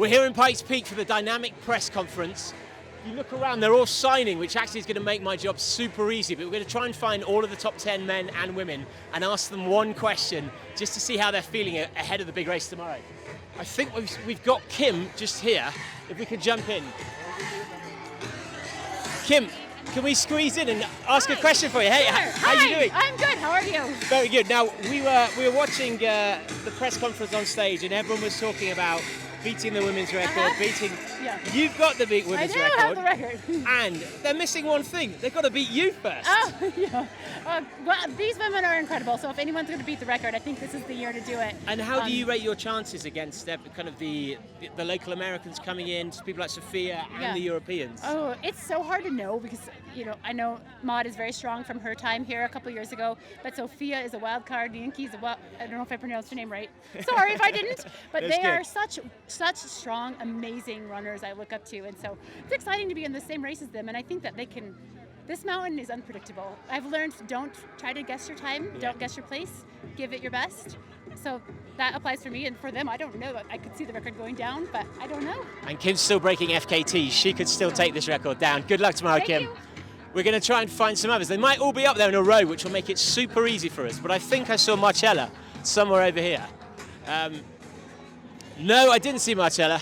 We're here in Pikes Peak for the Dynamic Press Conference. You look around, they're all signing, which actually is going to make my job super easy, but we're going to try and find all of the top 10 men and women and ask them one question just to see how they're feeling ahead of the big race tomorrow. I think we've got Kim just here, if we could jump in. Kim, can we squeeze in and ask a question for you? Hey, sure. How are you doing? I'm good, how are you? Very good. Now, we were watching the press conference on stage and everyone was talking about beating the women's record, Yeah. You've got the women's record. I have the record. And they're missing one thing. They've got to beat you first. Oh, yeah. Well, these women are incredible, so if anyone's going to beat the record, I think this is the year to do it. And how do you rate your chances against kind of the local Americans coming in, people like Sophia and the Europeans? Oh, it's so hard to know because, I know Maud is very strong from her time here a couple years ago, but Sophia is a wild card, Yankee's I don't know if I pronounced her name right. Sorry if I didn't. But they are such strong, amazing runners I look up to, and so it's exciting to be in the same race as them, and I think that they can. This mountain is unpredictable. I've learned, don't try to guess your time, don't guess your place, give it your best. So that applies for me, and for them, I don't know. I could see the record going down, but I don't know. And Kim's still breaking FKT. She could still take this record down. Good luck tomorrow, Kim. Thank you. We're going to try and find some others. They might all be up there in a row, which will make it super easy for us, but I think I saw Marcella somewhere over here. No, I didn't see Marcella.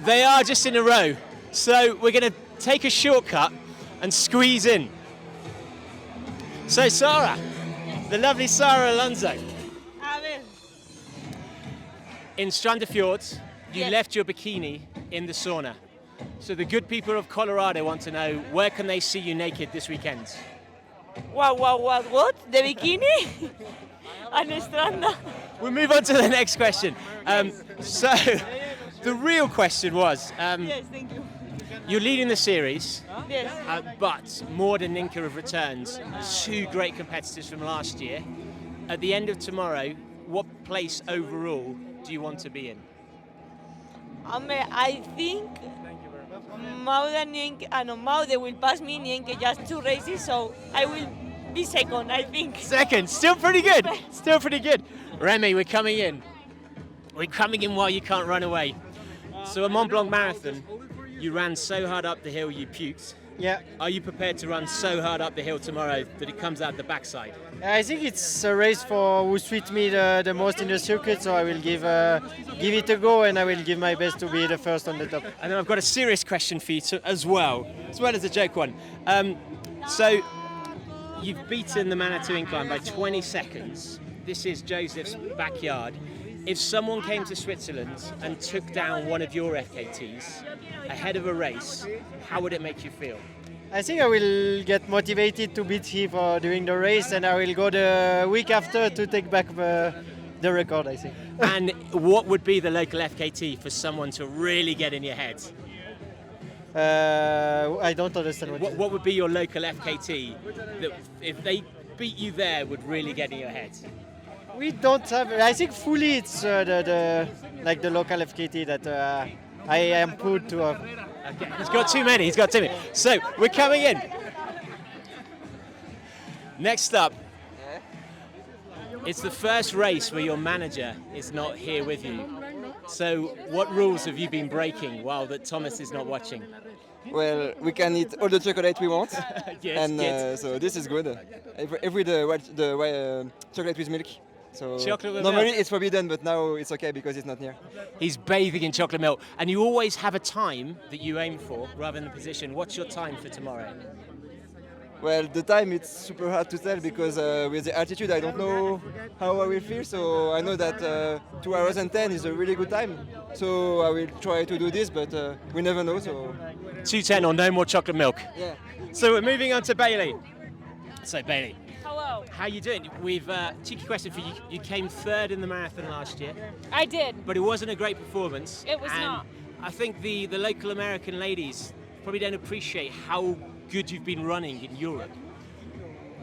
They are just in a row. So we're going to take a shortcut and squeeze in. So Sarah, the lovely Sarah Alonso. In Strandafjord, you left your bikini in the sauna. So the good people of Colorado want to know, where can they see you naked this weekend? What? The bikini? On Stranda. We'll move on to the next question. So the real question was, Yes, thank you. you're leading the series, Yes. but Maud and Ninka have returned, two great competitors from last year. At the end of tomorrow, what place overall do you want to be in? I think Maud and Maud will pass me Nienke just 2 races, so I will be second, I think. Second, still pretty good, still pretty good. Remy, we're coming in. We're coming in while you can't run away. So a Mont Blanc marathon, you ran so hard up the hill you puked. Yeah, Are you prepared to run so hard up the hill tomorrow that it comes out the backside? I think it's a race for who suits me the most in the circuit, so I will give it a go and I will give my best to be the first on the top. And then I've got a serious question for you as well as a joke one. So you've beaten the Manitou incline by 20 seconds. This is Joseph's backyard. If someone came to Switzerland and took down one of your FKTs ahead of a race, how would it make you feel? I think I will get motivated to beat him during the race, and I will go the week after to take back the record, I think. And what would be the local FKT for someone to really get in your head? I don't understand What would be your local FKT that, if they beat you there, would really get in your head? We don't have. I think fully it's the local FKT that I am proud to have. Okay. He's got too many. So we're coming in. Next up, it's the first race where your manager is not here with you. So what rules have you been breaking while that Thomas is not watching? Well, we can eat all the chocolate we want, Yes, and good. so this is good. Every chocolate with milk. So Chocolate with normally milk. it's forbidden, but now it's okay because it's not here. He's bathing in chocolate milk, and you always have a time that you aim for rather than a position. What's your time for tomorrow? Well, the time it's super hard to tell because with the altitude I don't know how I will feel. So I know that 2 hours and 10 is a really good time. So I will try to do this, but we never know. So 2:10 or no more chocolate milk. yeah. So we're moving on to Bailey. So Bailey, Hello. how you doing? We've cheeky question for you. You came third in the marathon last year, I did. but it wasn't a great performance. It was and not. I think the local American ladies probably don't appreciate how good you've been running in Europe.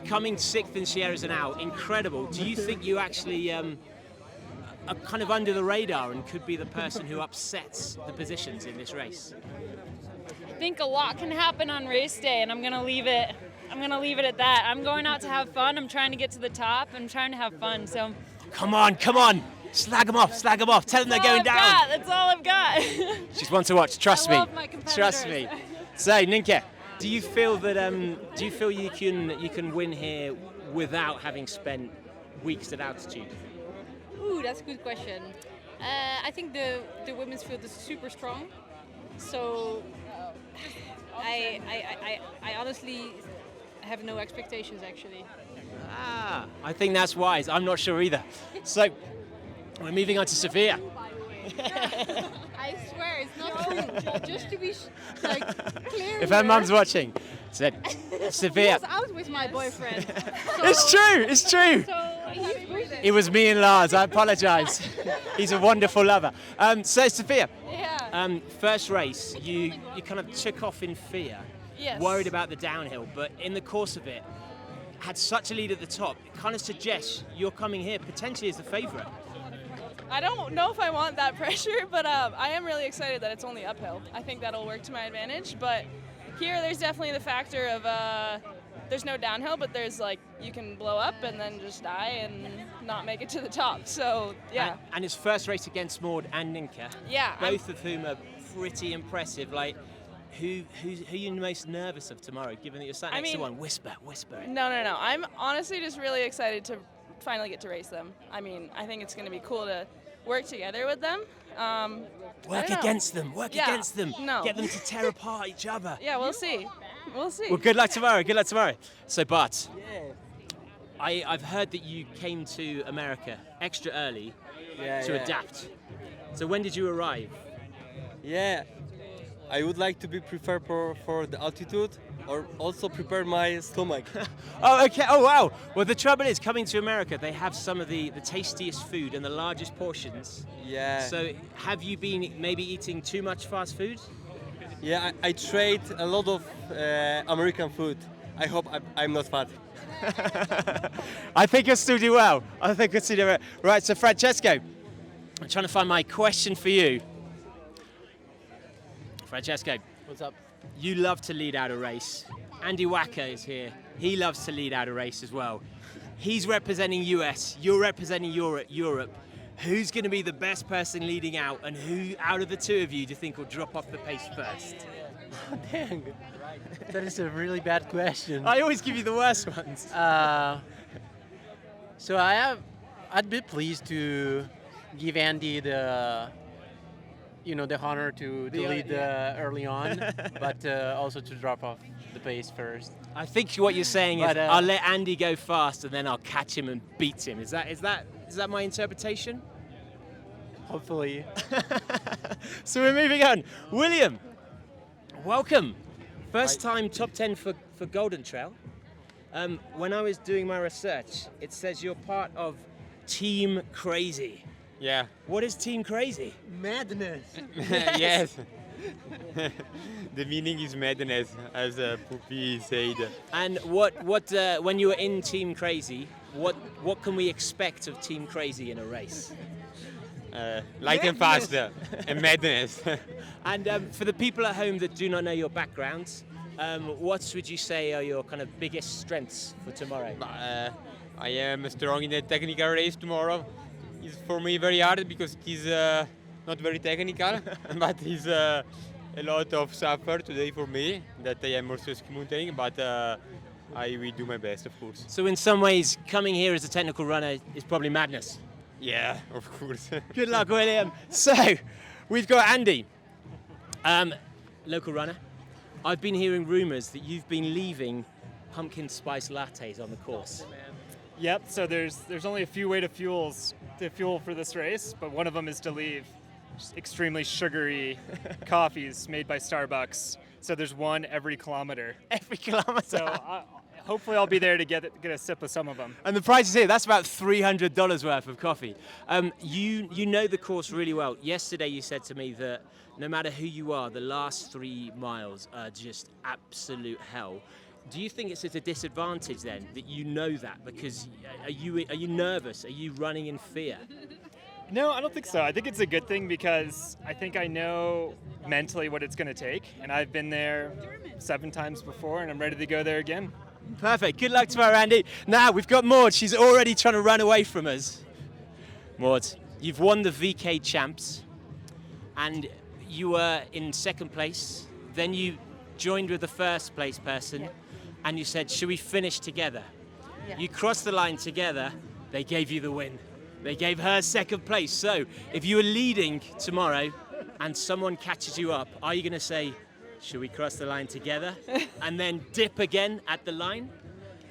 Coming 6th in Sierra now, incredible. Do you think you actually are kind of under the radar and could be the person who upsets the positions in this race? I think a lot can happen on race day, and I'm gonna leave it at that. I'm going out to have fun. I'm trying to get to the top. I'm trying to have fun. So Come on. Slag them off. Tell them they're going down. That's all I've got. She's one to watch. Trust I me. love my Trust me. So, Ninke, do you feel that you can win here without having spent weeks at altitude? Ooh, that's a good question. I think the women's field is super strong. So I honestly have no expectations actually. I think that's wise. I'm not sure either. So, we're moving on to Sophia. I swear it's not true. Just to be clear. If her mum's watching, said Sophia. I was with my boyfriend. It's true. It's true. So he's boosted. It was me and Lars. I apologise. He's a wonderful lover. So Sophia, Yeah. first race, you kind of took off in fear, Yes. worried about the downhill, but in the course of it, had such a lead at the top. It kind of suggests you're coming here potentially as the favourite. I don't know if I want that pressure, but I am really excited that it's only uphill. I think that'll work to my advantage. But here, there's definitely the factor of there's no downhill, but there's you can blow up and then just die and not make it to the top. So yeah. And his first race against Maud and Ninka. Yeah, Both of whom are pretty impressive. Who are you most nervous of tomorrow? Given that you're sat next to one, whisper it. No. I'm honestly just really excited to finally get to race them. I mean, I think it's going to be cool to work together with them. Work against them. No. Get them to tear apart each other. Yeah, we'll see. Well, good luck tomorrow. So, Bart, I've heard that you came to America extra early to adapt. So when did you arrive? Yeah, I would like to be prepared for the altitude or also prepare my stomach. Oh, okay. Oh, wow. Well, the trouble is, coming to America, they have some of the tastiest food and the largest portions. Yeah. So have you been maybe eating too much fast food? Yeah, I tried a lot of American food. I hope I'm not fat. I think you'll still do well. Right, so Francesco, I'm trying to find my question for you. Francesco. What's up? You love to lead out a race. Andy Wacker is here. He loves to lead out a race as well. He's representing US. You're representing Europe. Who's going to be the best person leading out, and who out of the two of you do you think will drop off the pace first? Oh, dang. That is a really bad question. I always give you the worst ones. So I'd be pleased to give Andy the honor to lead early on, but also to drop off the pace first. I think what you're saying is I'll let Andy go fast and then I'll catch him and beat him. Is that my interpretation? Hopefully. So we're moving on. William, welcome. First time top 10 for Golden Trail. When I was doing my research, it says you're part of Team Crazy. Yeah. What is Team Crazy? Madness. Yes. The meaning is madness, as Puppy said. And what when you were in Team Crazy, what can we expect of Team Crazy in a race? Light and fast, and madness. And for the people at home that do not know your backgrounds, what would you say are your kind of biggest strengths for tomorrow? I am strong in the technical race tomorrow. It's for me very hard because it is not very technical, but it's a lot of suffer today for me that I am also ski mountaineering, but I will do my best, of course. So in some ways, coming here as a technical runner is probably madness. Yeah, of course. Good luck, William. So, we've got Andy, local runner. I've been hearing rumours that you've been leaving pumpkin spice lattes on the course. Yep, so there's only a few ways to fuel for this race, but one of them is to leave just extremely sugary coffees made by Starbucks. So there's one every kilometer. Every kilometre? So hopefully I'll be there to get a sip of some of them. And the price is here, that's about $300 worth of coffee. You know the course really well. Yesterday you said to me that no matter who you are, the last 3 miles are just absolute hell. Do you think it's at a disadvantage then that you know that? Because are you nervous? Are you running in fear? No, I don't think so. I think it's a good thing because I think I know mentally what it's going to take, and I've been there 7 times before, and I'm ready to go there again. Perfect. Good luck tomorrow, Andy. Now we've got Maud. She's already trying to run away from us. Maud, you've won the VK Champs, and you were in second place, then you joined with the first place person, and you said, should we finish together? Yeah. You crossed the line together, they gave you the win. They gave her second place. So if you were leading tomorrow and someone catches you up, are you going to say, should we cross the line together? And then dip again at the line?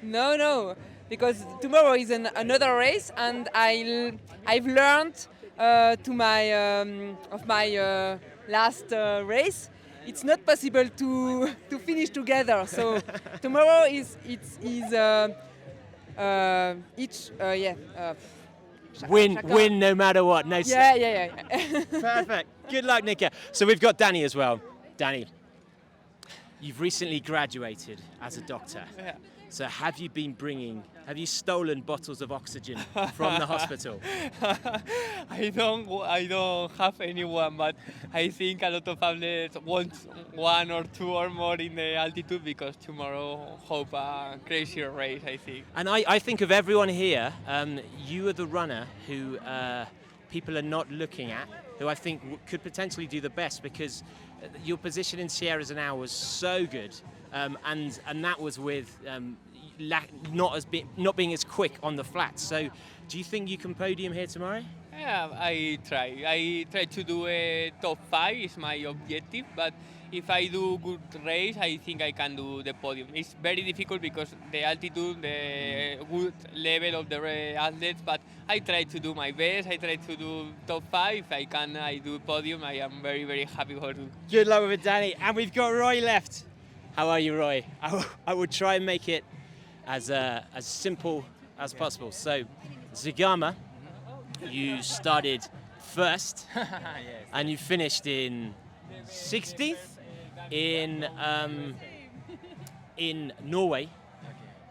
No, because tomorrow is another race, and I've learned to my last race. It's not possible to finish together. So tomorrow is Win no matter what. No. Yeah. Perfect. Good luck, Nika. So we've got Danny as well. Danny, you've recently graduated as a doctor. Yeah. So have you stolen bottles of oxygen from the hospital? I don't have anyone, but I think a lot of athletes want one or two or more in the altitude, because tomorrow hope a crazier race, I think. And I think of everyone here, you are the runner who people are not looking at, who I think could potentially do the best, because your position in Sierras now was so good, and that was with not being as quick on the flats. So do you think you can podium here tomorrow? Yeah, I try to do a top 5 is my objective, but if I do good race, I think I can do the podium. It's very difficult because the altitude, the good level of the athletes, but I try to do my best. I try to do top 5. If I can, I do podium. I am very, very happy for it. Good luck with it, Danny. And we've got Roy left. How are you, Roy? I will try and make it as simple as possible. So, Zagama, you started first, Yes. and you finished in 60th in Norway.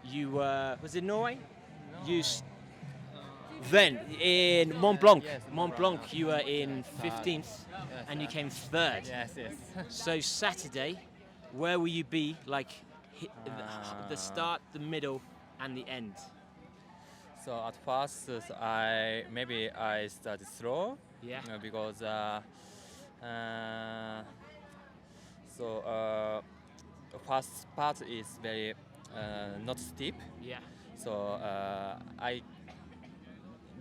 You was it Norway? Then in Mont Blanc. Yes, Mont Blanc, you were in 15th, and you came third. Yes. So Saturday, where will you be? Like the start, the middle, and the end. So at first, I started slow. Yeah. Because first part is very not steep. Yeah. So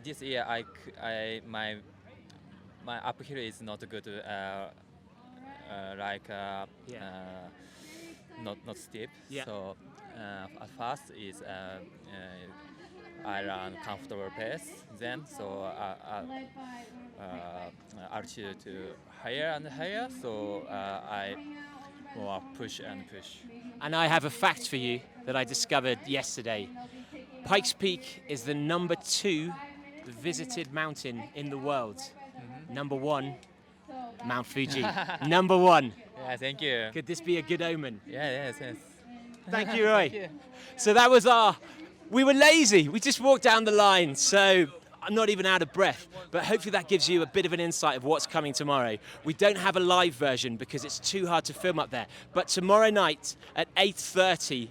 this year my uphill is not good. Not steep. Yeah. So at first is I run comfortable pace. Then altitude to higher and higher. So I more push and push. And I have a fact for you that I discovered yesterday. Pikes Peak is the number 2 visited mountain in the world. Mm-hmm. Number 1, Mount Fuji. Number 1. Yeah, thank you. Could this be a good omen? Yes. Thank you, Roy. Thank you. So that was we were lazy. We just walked down the line. So I'm not even out of breath, but hopefully that gives you a bit of an insight of what's coming tomorrow. We don't have a live version because it's too hard to film up there. But tomorrow night at 8:30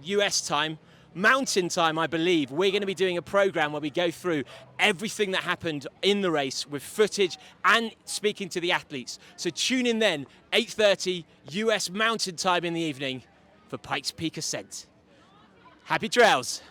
US time, Mountain time, I believe, we're going to be doing a program where we go through everything that happened in the race with footage and speaking to the athletes. So tune in then, 8:30 US Mountain time in the evening for Pikes Peak Ascent. Happy trails.